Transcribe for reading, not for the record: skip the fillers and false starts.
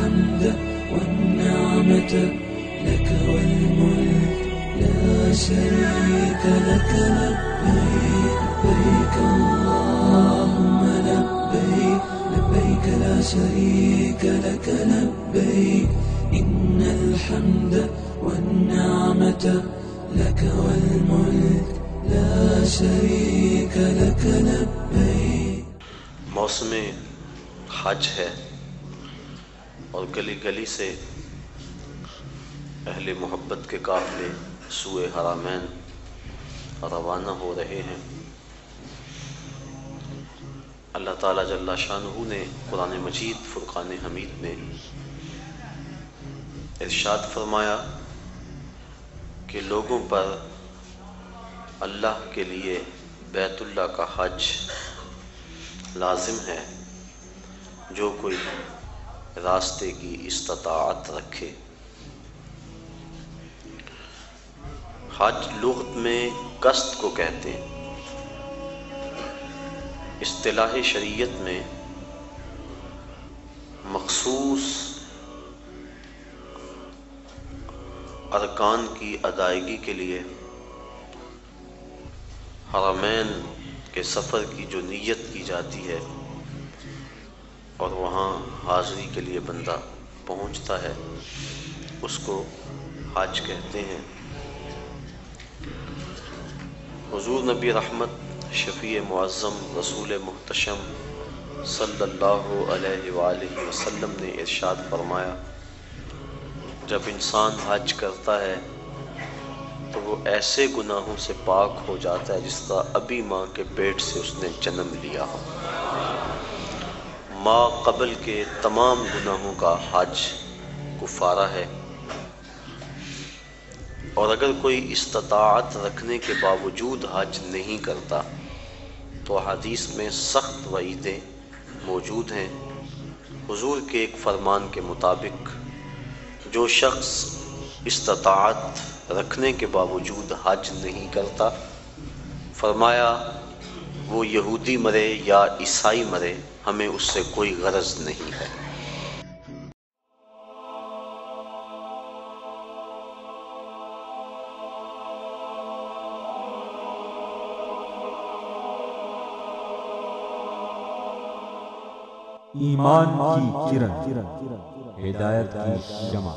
الحمد والنعمة لك والملك لا شريك لك لبيك لبيك اللهم لبيك لبيك لا شريك لك لبيك إن الحمد والنعمة لك والملك لا شريك لك لبيك. موسم حج ہے اور گلی گلی سے اہل محبت کے قافلے سوئے حرمین روانہ ہو رہے ہیں۔ اللہ تعالیٰ جل شانہ نے قرآن مجید فرقان حمید میں ارشاد فرمایا کہ لوگوں پر اللہ کے لیے بیت اللہ کا حج لازم ہے جو کوئی راستے کی استطاعت رکھے۔ حج لغت میں قصد کو کہتے ہیں، اصطلاح شریعت میں مخصوص ارکان کی ادائیگی کے لیے حرمین کے سفر کی جو نیت کی جاتی ہے اور وہاں حاضری کے لیے بندہ پہنچتا ہے اس کو حج کہتے ہیں۔ حضور نبی رحمت شفیع معظم رسول محتشم صلی اللہ علیہ وآلہ وسلم نے ارشاد فرمایا، جب انسان حج کرتا ہے تو وہ ایسے گناہوں سے پاک ہو جاتا ہے جس طرح ابھی ماں کے پیٹ سے اس نے جنم لیا ہو۔ ماں قبل کے تمام گناہوں کا حج کفارہ ہے، اور اگر کوئی استطاعت رکھنے کے باوجود حج نہیں کرتا تو حدیث میں سخت وعیدیں موجود ہیں۔ حضور کے ایک فرمان کے مطابق جو شخص استطاعت رکھنے کے باوجود حج نہیں کرتا، فرمایا وہ یہودی مرے یا عیسائی مرے، ہمیں اس سے کوئی غرض نہیں ہے۔ ایمان کی کرن، ہدایت کی شمع۔